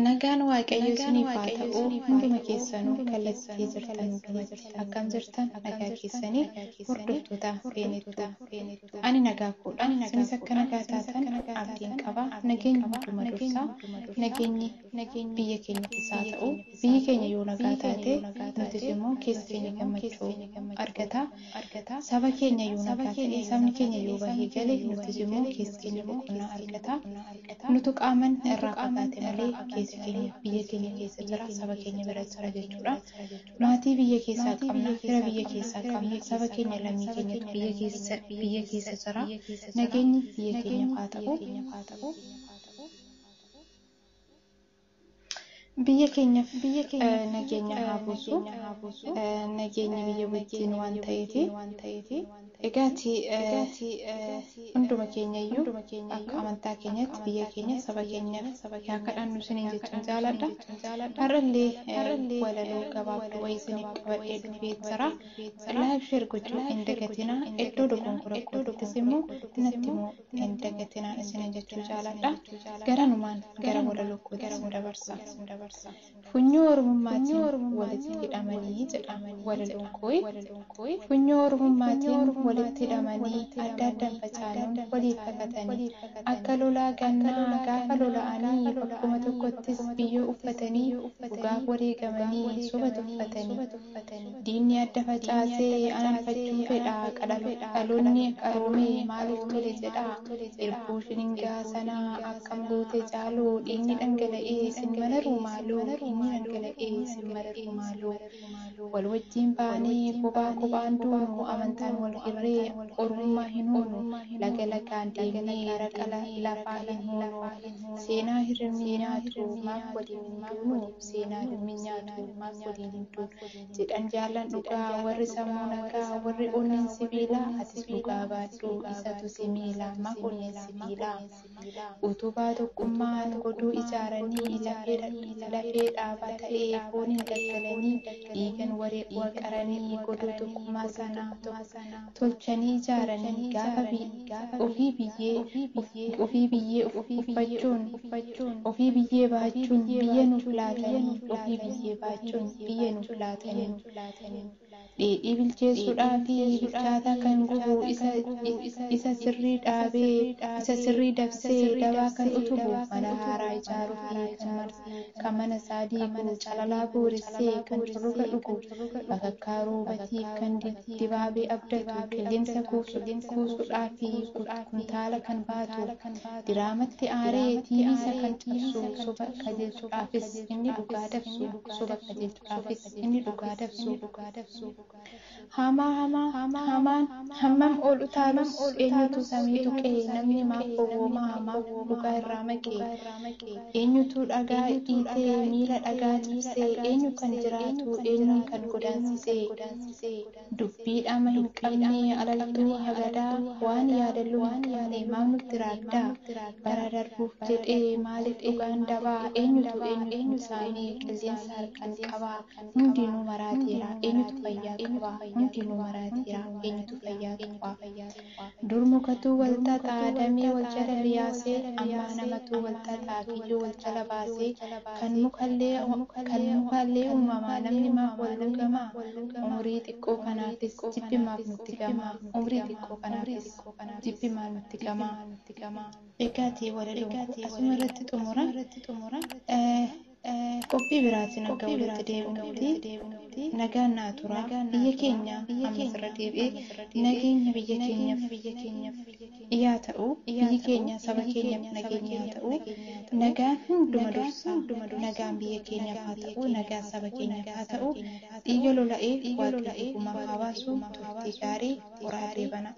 Nagaan waaqayyo isiniif haa ta'u hunduma keessanuu kallattii jirtan hundumatti akkam jirtan nagaa keessanii hordoftoota feenettu ani nagaa koodha isinis akka nagaa taatan abdiin qaba nageenyi hunduma dursaa nageenyi biyya keenya keessaa ta'u biyyi keenya yoo nagaa taate nutis immoo keessa keenya gammachuu argata saba keenya yoo nagaa ta'e sabni keenya yoo bahee gale nutis immoo keessa keenya boqonnaa argata nutu qaaman irraa qabaate malee biyya keenya keessa jira saba keenya bira jira jechuudha maatii biyya keessaa qabna fira biyya keessaa qabna saba keenya lammii keenya biyya keessa jira nageenyi biyya keenya haa ta'u biyya keenyaaf nageenya haa buusu nageenyi biyya wajjin waan ta'eef egaati hunduma keenya iyyuu akka amantaa keenyatti biyya keenya saba keenyaaf akka dhannu isiniin jechuun jaaladha har'allee walaloo gabaabduu wayii isiniif qabadhee dhufee jira laayif sheer gochuu hin dagatinaa iddoo dogonkora koottis immoo natti immoo hin dagatinaa isiniin jechuu jaaladha garanumaan gara walaloo kootis hin dabarsa funyoo ormummaatiin walitti hidhamanii jedhaman walaloon kooyi funyoo ormummaatiin walitti hidhamanii adda addaan facaanuun waliif fakatanii akka lolaa gannaa gaafa lola'anii bakkuma tokkottis biyyoo uffatanii dhugaaf wareegamanii soba tuffatanii diinni adda facaasee ananfachuu fedhaa dhaloonni qaroomee maaliif tole jedhaa irbuu shiningaa sanaa akkam goote caaloo dhiigni dhangala'ee sin mararuu maaloo wal wajjiin baanee kophaan duunu amantaan wal hirree ormummaa hin huunu laga lagaan deemnee raqa lafaa hin huunu seenaa hirmii nyaatu maaf waliin hin duunu seenaa hirmii nyaatu maaf waliin hin duunu jedhan jaallan dhugaa warri sammuu nagaa warri onneen sibiilaa atis dhugaa baadhu isatu si miila maaf onneen sibiilaa utubaa tokkummaan goduu ijaaranii lafee dhaabaa ta'ee fooniin galgalanii dhiigan waqaranii goduu tokkummaa sanaa tolchanii ijaaranii gaafa ofii biyyee baachuun biyya nuuf laatanii ofii biyyee baachuun biyya nuuf laatanii dheedhii bilcheessuudhaa fi bilchaataa kan gubu isa sirrii dhaabee isa sirrii dabsee dabaa kan utubu mana haaraa ijaaruu fi kan mana isaa diiguu calalaa booressee kan curruga dhugu bakakkaaruu batiif kan dibaabee abdatu qilleensa kuusuudhaa fi kuntaala kan baatu diraamatti aaree tiiviisa kan cabsu soba qajeelchuudhaafis inni dhugaa dabsu hammam ol utaalus eenyutu samii tuqee namni maaf gowwoomaa maaf dhugaa irraa maqee eenyutu dhagaa dhiitee miila dhagaa cabsee eenyu kan jiraatu eenyuun kan godaansisee dubbiidhama hin qabne alaltuu hagadaa waan yaadalluu hin qabne maaf nutti raagdaa bara darbuuf jedhee maaliif dhugaan dabaa eenyutu isaanii qilleensa harkaan qabaa hundinuu maraateera eenyutu fayyaa qaba hundinuu maraateera eenyutu fayyaa qaba dur mukatu wal xaxaa damee wal jala liyaasee ammaa namatu wal xaxaa kiyyoo wal jala baasee kan mukallee uumamaa namni maaf wal lugamaa umurii xiqqoo kanaafis jibbi maaf nutti gamaa umurii xiqqoo kanaafis jibbi maaf nutti gamaa eegaatii walaloon asuma irratti xumura qophii biraatiin akka walitti deebinutti nagaan naa tura biyya keenya ammas irra deebi'ee nageenya biyya keenyaaf yaa ta'u biyyi keenya saba keenyaaf nageenya haa ta'u nagaan hunduma dursa nagaan biyya keenyaaf haa ta'u nagaan saba keenyaaf haa ta'u dhiiga lola'eef waaqayyo gumaa haa baasu turtii gaarii oraadee bana.